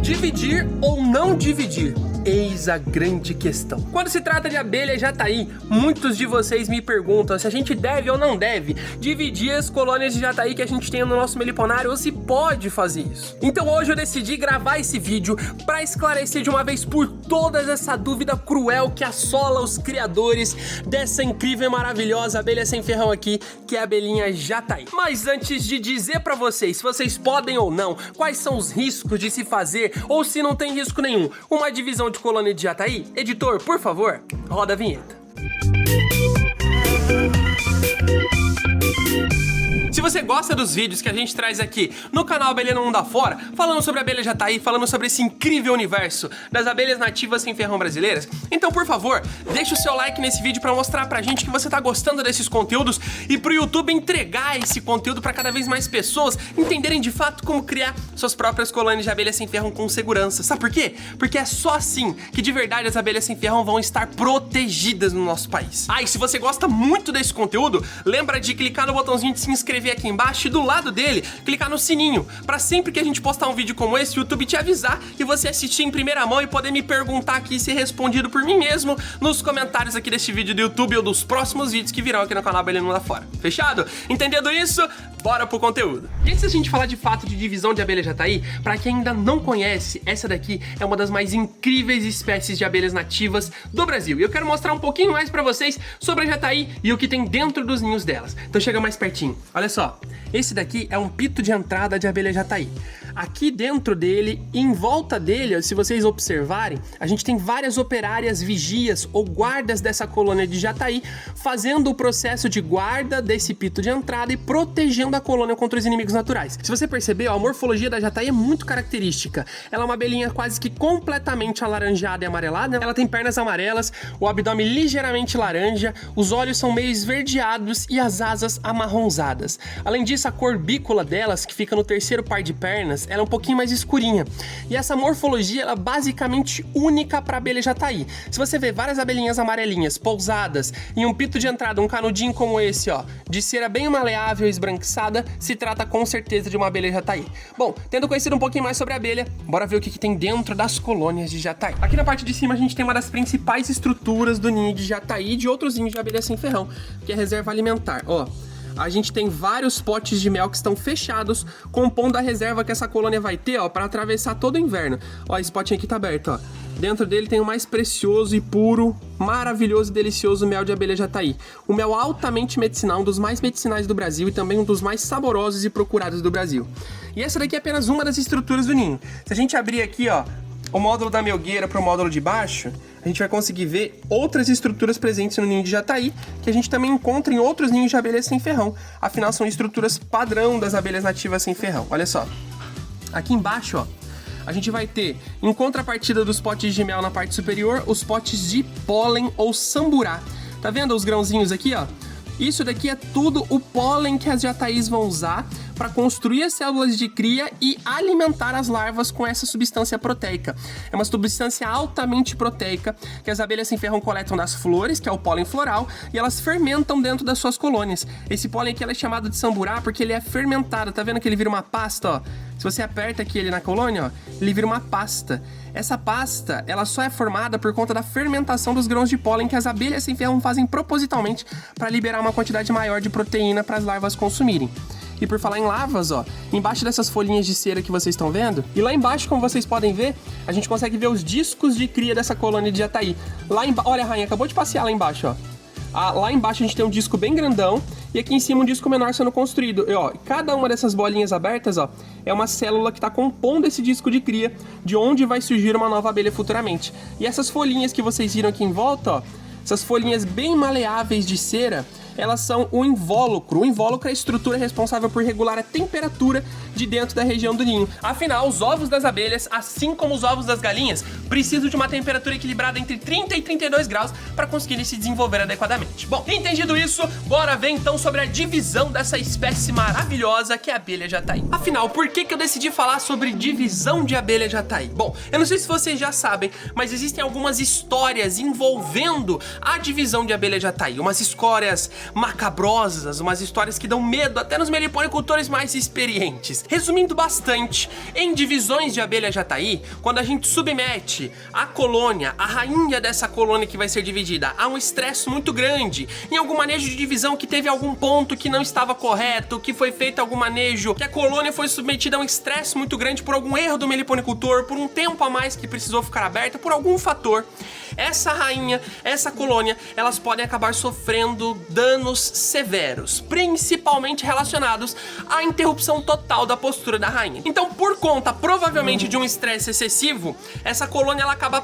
Dividir ou não dividir? Eis a grande questão. Quando se trata de abelha jataí, muitos de vocês me perguntam se a gente deve ou não deve dividir as colônias de jataí que a gente tem no nosso meliponário ou se pode fazer isso. Então hoje eu decidi gravar esse vídeo para esclarecer de uma vez por todas essa dúvida cruel que assola os criadores dessa incrível e maravilhosa abelha sem ferrão aqui, que é a abelhinha jataí. Mas antes de dizer para vocês se vocês podem ou não, quais são os riscos de se fazer ou se não tem risco nenhum, uma divisão de colônia de jataí, editor, por favor, roda a vinheta. Se você gosta dos vídeos que a gente traz aqui no canal Abelha no Mundo Afora, falando sobre a abelha jataí, falando sobre esse incrível universo das abelhas nativas sem ferrão brasileiras, então por favor, deixa o seu like nesse vídeo para mostrar pra gente que você tá gostando desses conteúdos e pro YouTube entregar esse conteúdo para cada vez mais pessoas entenderem de fato como criar suas próprias colônias de abelha sem ferrão com segurança. Sabe por quê? Porque é só assim que de verdade as abelhas sem ferrão vão estar protegidas no nosso país. Ah, e se você gosta muito desse conteúdo, lembra de clicar no botãozinho de se inscrever aqui embaixo e do lado dele, clicar no sininho, para sempre que a gente postar um vídeo como esse, o YouTube te avisar e você assistir em primeira mão e poder me perguntar aqui e ser respondido por mim mesmo nos comentários aqui deste vídeo do YouTube ou dos próximos vídeos que virão aqui no canal Abelha no Mundo Afora. Fechado? Entendendo isso? Bora pro conteúdo. E antes da gente falar de fato de divisão de abelha jataí, para quem ainda não conhece, essa daqui é uma das mais incríveis espécies de abelhas nativas do Brasil. E eu quero mostrar um pouquinho mais para vocês sobre a jataí e o que tem dentro dos ninhos delas. Então chega mais pertinho. Olha só, esse daqui é um pito de entrada de abelha jataí. Aqui dentro dele, em volta dele, se vocês observarem, a gente tem várias operárias vigias ou guardas dessa colônia de jataí, fazendo o processo de guarda desse pito de entrada e protegendo a colônia contra os inimigos naturais. Se você perceber, a morfologia da jataí é muito característica. Ela é uma abelhinha quase que completamente alaranjada e amarelada. Ela tem pernas amarelas, o abdômen ligeiramente laranja, os olhos são meio esverdeados e as asas amarronzadas. Além disso, a cor bícola delas, que fica no terceiro par de pernas, ela é um pouquinho mais escurinha. E essa morfologia ela é basicamente única para abelha jataí. Se você vê várias abelhinhas amarelinhas pousadas em um pito de entrada, um canudinho como esse, ó, de cera bem maleável e esbranquiçada, se trata com certeza de uma abelha jataí. Bom, tendo conhecido um pouquinho mais sobre a abelha, bora ver o que tem dentro das colônias de jataí. Aqui na parte de cima a gente tem uma das principais estruturas do ninho de jataí e de outros ninhos de abelha sem ferrão, que é a reserva alimentar. Ó, a gente tem vários potes de mel que estão fechados, compondo a reserva que essa colônia vai ter, ó, para atravessar todo o inverno. Ó, esse potinho aqui tá aberto, ó. Dentro dele tem o mais precioso e puro, maravilhoso e delicioso mel de abelha jataí. O mel altamente medicinal, um dos mais medicinais do Brasil e também um dos mais saborosos e procurados do Brasil. E essa daqui é apenas uma das estruturas do ninho. Se a gente abrir aqui, ó, o módulo da melgueira para o módulo de baixo, a gente vai conseguir ver outras estruturas presentes no ninho de jataí, que a gente também encontra em outros ninhos de abelhas sem ferrão. Afinal, são estruturas padrão das abelhas nativas sem ferrão. Olha só. Aqui embaixo, ó, a gente vai ter, em contrapartida dos potes de mel na parte superior, os potes de pólen ou samburá. Tá vendo os grãozinhos aqui, ó? Isso daqui é tudo o pólen que as jataís vão usar para construir as células de cria e alimentar as larvas com essa substância proteica. É uma substância altamente proteica que as abelhas sem ferrão coletam das flores, que é o pólen floral, e elas fermentam dentro das suas colônias. Esse pólen aqui é chamado de samburá porque ele é fermentado. Tá vendo que ele vira uma pasta, ó? Se você aperta aqui ele na colônia, ó, ele vira uma pasta. Essa pasta, ela só é formada por conta da fermentação dos grãos de pólen que as abelhas sem ferrão fazem propositalmente para liberar uma quantidade maior de proteína para as larvas consumirem. E por falar em larvas, ó, embaixo dessas folhinhas de cera que vocês estão vendo, e lá embaixo, como vocês podem ver, a gente consegue ver os discos de cria dessa colônia de jataí. Lá embaixo, olha a rainha, acabou de passear lá embaixo, ó. Lá embaixo a gente tem um disco bem grandão e aqui em cima um disco menor sendo construído. E, ó, cada uma dessas bolinhas abertas, ó, é uma célula que está compondo esse disco de cria, de onde vai surgir uma nova abelha futuramente. E essas folhinhas que vocês viram aqui em volta, ó, essas folhinhas bem maleáveis de cera, elas são o invólucro. O invólucro é a estrutura responsável por regular a temperatura de dentro da região do ninho. Afinal, os ovos das abelhas, assim como os ovos das galinhas, precisam de uma temperatura equilibrada entre 30 e 32 graus para conseguirem se desenvolver adequadamente. Bom, entendido isso, bora ver então sobre a divisão dessa espécie maravilhosa que é a abelha jataí. Afinal, por que eu decidi falar sobre divisão de abelha jataí? Bom, eu não sei se vocês já sabem, mas existem algumas histórias envolvendo a divisão de abelha jataí. Umas histórias macabrosas, umas histórias que dão medo até nos meliponicultores mais experientes. Resumindo bastante, em divisões de abelha jataí, quando a gente submete a colônia, a rainha dessa colônia que vai ser dividida, a um estresse muito grande, em algum manejo de divisão que teve algum ponto que não estava correto, que foi feito algum manejo, que a colônia foi submetida a um estresse muito grande por algum erro do meliponicultor, por um tempo a mais que precisou ficar aberta, por algum fator, essa rainha, essa colônia, elas podem acabar sofrendo danos severos, principalmente relacionados à interrupção total da postura da rainha. Então, por conta, provavelmente, de um estresse excessivo, essa colônia ela acaba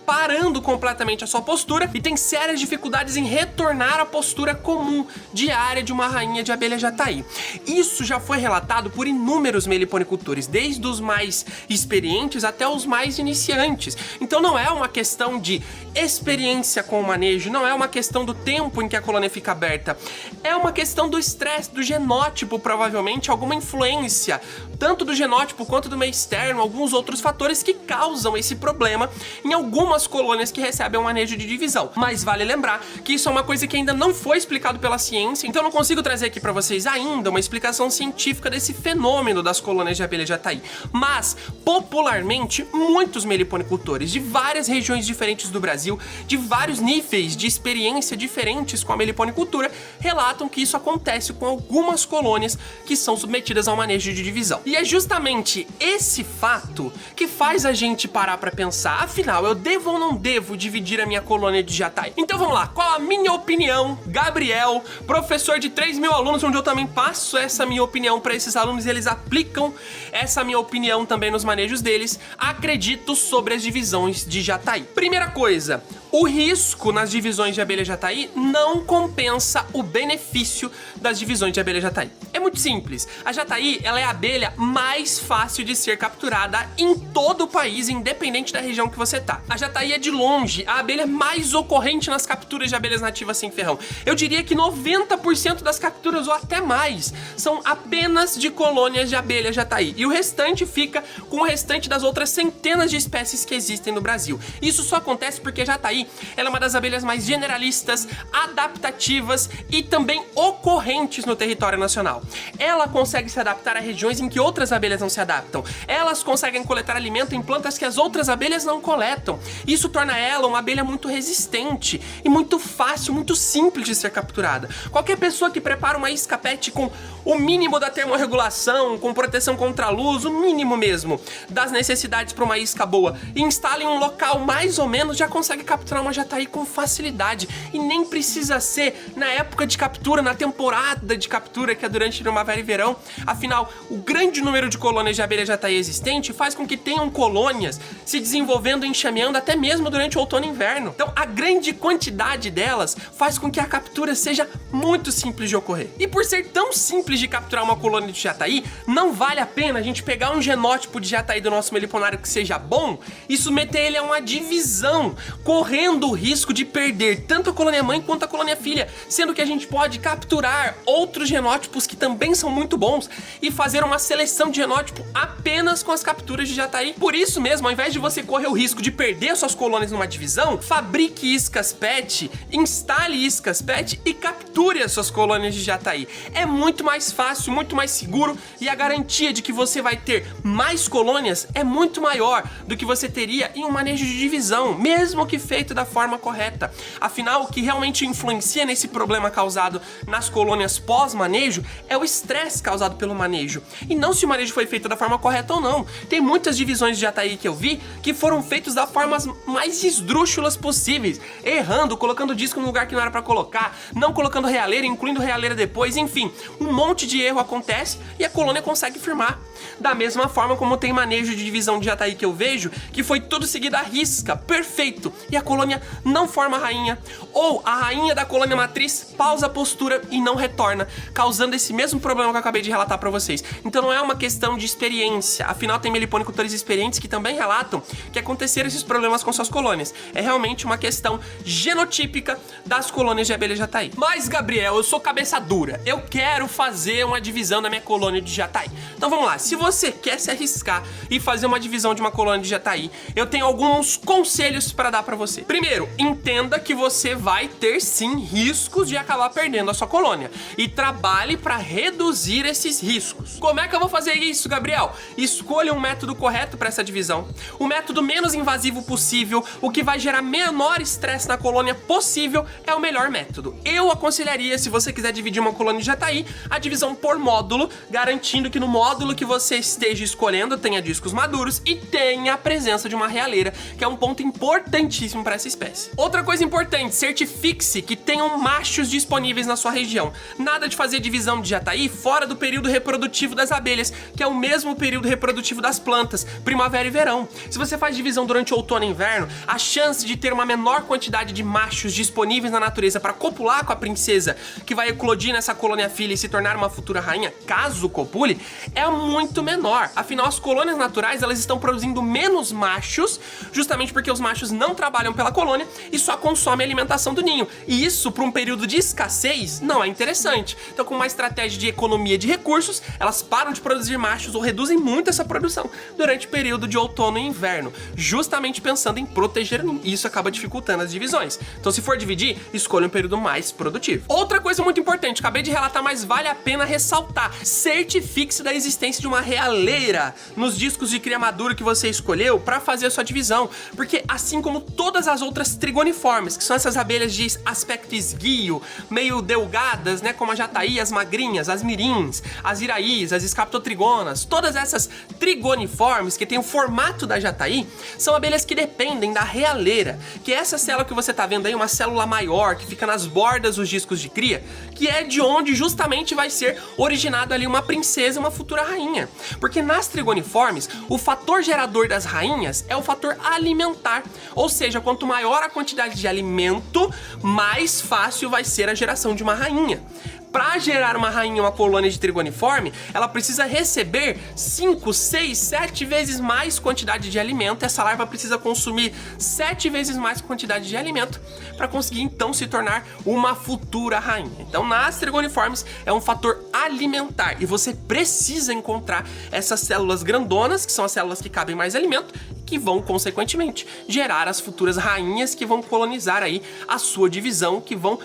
parando completamente a sua postura e tem sérias dificuldades em retornar à postura comum diária de uma rainha de abelha jataí. Isso já foi relatado por inúmeros meliponicultores, desde os mais experientes até os mais iniciantes. Então não é uma questão de experiência com o manejo, não é uma questão do tempo em que a colônia fica aberta, é uma questão do estresse, do genótipo, provavelmente alguma influência, tanto do genótipo quanto do meio externo, alguns outros fatores que causam esse problema em algumas colônias que recebem um manejo de divisão. Mas vale lembrar que isso é uma coisa que ainda não foi explicado pela ciência, então eu não consigo trazer aqui para vocês ainda uma explicação científica desse fenômeno das colônias de abelha jataí. Mas, popularmente, muitos meliponicultores de várias regiões diferentes do Brasil, de vários níveis de experiência diferentes com a meliponicultura, relatam que isso acontece com algumas colônias que são submetidas ao manejo de divisão. E é justamente esse fato que faz a gente parar para pensar, afinal, eu devo ou não devo dividir a minha colônia de jataí? Então vamos lá, qual a minha opinião, Gabriel, professor de 3.000 alunos, onde eu também passo essa minha opinião para esses alunos e eles aplicam essa minha opinião também nos manejos deles, acredito sobre as divisões de jataí. Primeira coisa, o risco nas divisões de abelha jataí não compensa o benefício das divisões de abelha jataí. É muito simples. A jataí, ela é a abelha mais fácil de ser capturada em todo o país, independente da região que você tá. A jataí é de longe a abelha mais ocorrente nas capturas de abelhas nativas sem ferrão. Eu diria que 90% das capturas, ou até mais, são apenas de colônias de abelha jataí. E o restante fica com o restante das outras centenas de espécies que existem no Brasil. Isso só acontece porque a jataí ela é uma das abelhas mais generalistas, adaptativas e também ocorrentes no território nacional. Ela consegue se adaptar a regiões em que outras abelhas não se adaptam. Elas conseguem coletar alimento em plantas que as outras abelhas não coletam. Isso torna ela uma abelha muito resistente e muito fácil, muito simples de ser capturada. Qualquer pessoa que prepara uma isca PET com o mínimo da termorregulação, com proteção contra a luz, o mínimo mesmo das necessidades para uma isca boa, e instala em um local mais ou menos, já consegue capturar uma jataí com facilidade. E nem precisa ser na época de captura, na temporada de captura, que é durante primavera e verão. Afinal, o grande número de colônias de abelha jataí existente faz com que tenham colônias se desenvolvendo e enxameando até mesmo durante o outono e inverno. Então, a grande quantidade delas faz com que a captura seja muito simples de ocorrer. E por ser tão simples de capturar uma colônia de jataí, não vale a pena a gente pegar um genótipo de jataí do nosso meliponário que seja bom e submeter ele a uma divisão, correndo o risco de perder tanto a colônia mãe quanto a colônia filha, sendo que a gente pode capturar outros genótipos que também são muito bons e fazer uma seleção de genótipo apenas com as capturas de jataí. Por isso mesmo, ao invés de você correr o risco de perder suas colônias numa divisão, fabrique iscas PET, instale iscas PET e capture as suas colônias de jataí. É muito mais fácil, muito mais seguro e a garantia de que você vai ter mais colônias é muito maior do que você teria em um manejo de divisão, mesmo que feito da forma correta. Afinal, o que realmente influencia nesse problema causado nas colônias pós-manejo é o estresse causado pelo manejo, e não se o manejo foi feito da forma correta ou não. Tem muitas divisões de jataí que eu vi que foram feitas da forma mais esdrúxulas possíveis, errando, colocando disco no lugar que não era pra colocar, não colocando realeira, incluindo realeira depois, enfim, um monte de erro acontece e a colônia consegue firmar. Da mesma forma como tem manejo de divisão de jataí que eu vejo, que foi tudo seguido à risca, perfeito, e a colônia não forma a rainha, ou a rainha da colônia matriz pausa a postura e não retorna, causando esse mesmo problema que eu acabei de relatar pra vocês. Então não é uma questão de experiência, afinal tem meliponicultores experientes que também relatam que aconteceram esses problemas com suas colônias. É realmente uma questão genotípica das colônias de abelha jataí. Mas, Gabriel, eu sou cabeça dura, eu quero fazer uma divisão da minha colônia de jataí. Então vamos lá, se você quer se arriscar e fazer uma divisão de uma colônia de jataí, eu tenho alguns conselhos para dar para você. Primeiro, entenda que você vai ter sim riscos de acabar perdendo a sua colônia e trabalhe para reduzir esses riscos. Como é que eu vou fazer isso, Gabriel? Escolha um método correto para essa divisão, o método menos invasivo possível, o que vai gerar menor estresse na colônia possível é o melhor método. Eu aconselharia, se você quiser dividir uma colônia de jataí, a divisão por módulo, garantindo que no módulo que você esteja escolhendo tenha discos maduros e tenha a presença de uma realeira, que é um ponto importantíssimo para essa espécie. Outra coisa importante, certifique-se que tenham machos disponíveis na sua região. Nada de fazer divisão de jataí fora do período reprodutivo das abelhas, que é o mesmo período reprodutivo das plantas, primavera e verão. Se você faz divisão durante outono e inverno, a chance de ter uma menor quantidade de machos disponíveis na natureza para copular com a princesa, que vai eclodir nessa colônia filha e se tornar uma futura rainha, caso copule, é muito menor. Afinal, as colônias naturais, elas estão produzindo menos machos, justamente porque os machos não trabalham pela colônia e só consomem a alimentação do ninho. E isso, para um período de escassez, não é interessante. Então, com uma estratégia de economia de recursos, elas param de produzir machos ou reduzem muito essa produção durante o período de outono e inverno, justamente pensando em proteger o ninho. E isso acaba dificultando as divisões. Então, se for dividir, escolha um período mais produtivo. Outra coisa muito importante, acabei de relatar, mas vale a pena ressaltar: certifique-se da existência de uma realeira nos discos de cria maduro que você escolheu para fazer a sua divisão, porque assim como todas as outras trigoniformes, que são essas abelhas de aspecto esguio, meio delgadas, né, como a jataí, as magrinhas, as mirins, as iraís, as escaptotrigonas, todas essas trigoniformes que têm o formato da jataí, são abelhas que dependem da realeira, que é essa célula que você tá vendo aí, uma célula maior que fica nas bordas dos discos de cria, que é de onde justamente vai ser originado ali uma princesa, uma futura rainha. Porque nas trigoniformes, o fator gerador das rainhas é o fator alimentar, ou seja, quanto maior a quantidade de alimento, mais fácil vai ser a geração de uma rainha. Para gerar uma rainha, uma colônia de trigoniforme, ela precisa receber 5, 6, 7 vezes mais quantidade de alimento. Essa larva precisa consumir 7 vezes mais quantidade de alimento para conseguir então se tornar uma futura rainha. Então, nas trigoniformes é um fator alimentar e você precisa encontrar essas células grandonas, que são as células que cabem mais alimento, que vão, consequentemente, gerar as futuras rainhas que vão colonizar aí a sua divisão, que vão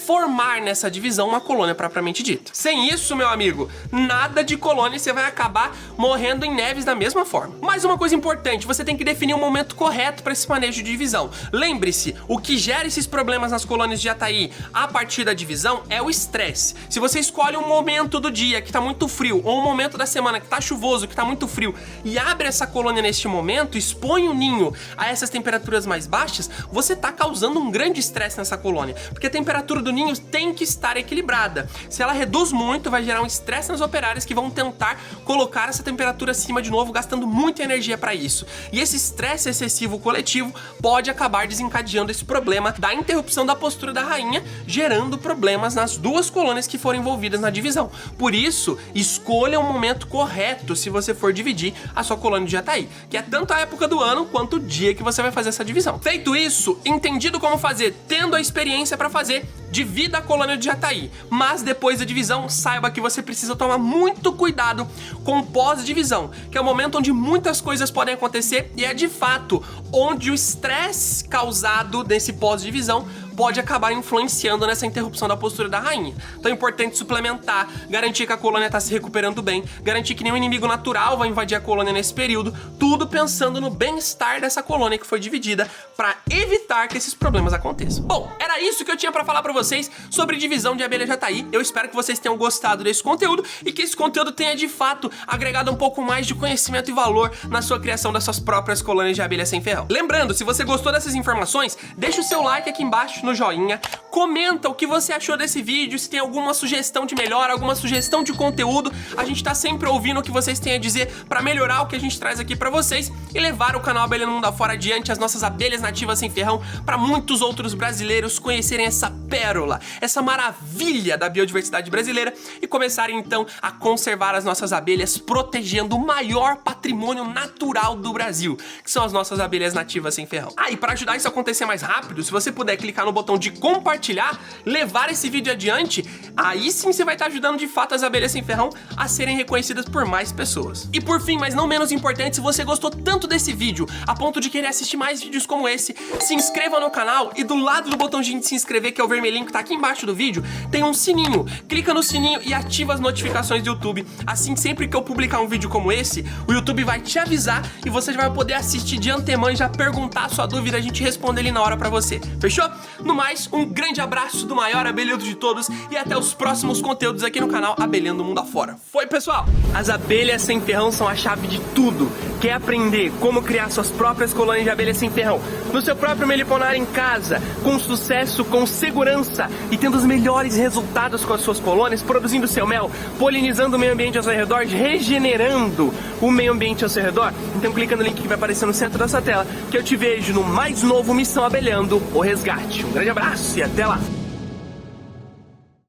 formar nessa divisão uma colônia propriamente dita. Sem isso, meu amigo, nada de colônia e você vai acabar morrendo em neves da mesma forma. Mais uma coisa importante, você tem que definir um momento correto para esse manejo de divisão. Lembre-se, o que gera esses problemas nas colônias de jataí a partir da divisão é o estresse. Se você escolhe um momento do dia que tá muito frio, ou um momento da semana que tá chuvoso, que tá muito frio, e abre essa colônia neste momento, expõe o ninho a essas temperaturas mais baixas, você tá causando um grande estresse nessa colônia, porque a temperatura do ninho tem que estar equilibrada. Se ela reduz muito, vai gerar um estresse nas operárias que vão tentar colocar essa temperatura acima de novo, gastando muita energia para isso. E esse estresse excessivo coletivo pode acabar desencadeando esse problema da interrupção da postura da rainha, gerando problemas nas duas colônias que foram envolvidas na divisão. Por isso, escolha um momento correto se você for dividir a sua colônia de jataí, que é tanto a época do ano quanto o dia que você vai fazer essa divisão. Feito isso, entendido como fazer, tendo a experiência para fazer, divida a colônia de jataí, mas depois da divisão, saiba que você precisa tomar muito cuidado com o pós-divisão, que é o momento onde muitas coisas podem acontecer e é de fato onde o estresse causado nesse pós-divisão pode acabar influenciando nessa interrupção da postura da rainha. Então é importante suplementar, garantir que a colônia está se recuperando bem, garantir que nenhum inimigo natural vai invadir a colônia nesse período, tudo pensando no bem-estar dessa colônia que foi dividida para evitar que esses problemas aconteçam. Bom, era isso que eu tinha para falar para vocês sobre divisão de abelha jataí. Eu espero que vocês tenham gostado desse conteúdo e que esse conteúdo tenha de fato agregado um pouco mais de conhecimento e valor na sua criação das suas próprias colônias de abelha sem ferrão. Lembrando, se você gostou dessas informações, deixa o seu like aqui embaixo no joinha, comenta o que você achou desse vídeo, se tem alguma sugestão de melhora, alguma sugestão de conteúdo. A gente tá sempre ouvindo o que vocês têm a dizer para melhorar o que a gente traz aqui para vocês e levar o canal Abelha no Mundo Afora adiante, as nossas abelhas nativas sem ferrão, para muitos outros brasileiros conhecerem essa pérola, essa maravilha da biodiversidade brasileira e começarem então a conservar as nossas abelhas, protegendo o maior patrimônio natural do Brasil, que são as nossas abelhas nativas sem ferrão. Ah, e para ajudar isso a acontecer mais rápido, se você puder clicar no botão de compartilhar, levar esse vídeo adiante, aí sim você vai estar ajudando de fato as abelhas sem ferrão a serem reconhecidas por mais pessoas. E por fim, mas não menos importante, se você gostou tanto desse vídeo a ponto de querer assistir mais vídeos como esse, se inscreva no canal e do lado do botãozinho de se inscrever, que é o vermelhinho que tá aqui embaixo do vídeo, tem um sininho. Clica no sininho e ativa as notificações do YouTube. Assim, sempre que eu publicar um vídeo como esse, o YouTube vai te avisar e você já vai poder assistir de antemão e já perguntar a sua dúvida, a gente responde ali na hora pra você. Fechou? No mais, um grande abraço do maior abelhudo de todos e até os próximos conteúdos aqui no canal Abelhando Mundo Afora. Foi, pessoal! As abelhas sem ferrão são a chave de tudo. Quer aprender como criar suas próprias colônias de abelhas sem ferrão no seu próprio meliponário em casa, com sucesso, com segurança e tendo os melhores resultados com as suas colônias, produzindo seu mel, polinizando o meio ambiente ao seu redor, regenerando o meio ambiente ao seu redor? Então clica no link que vai aparecer no centro dessa tela, que eu te vejo no mais novo Missão Abelhando, o Resgate. Um grande abraço e até lá!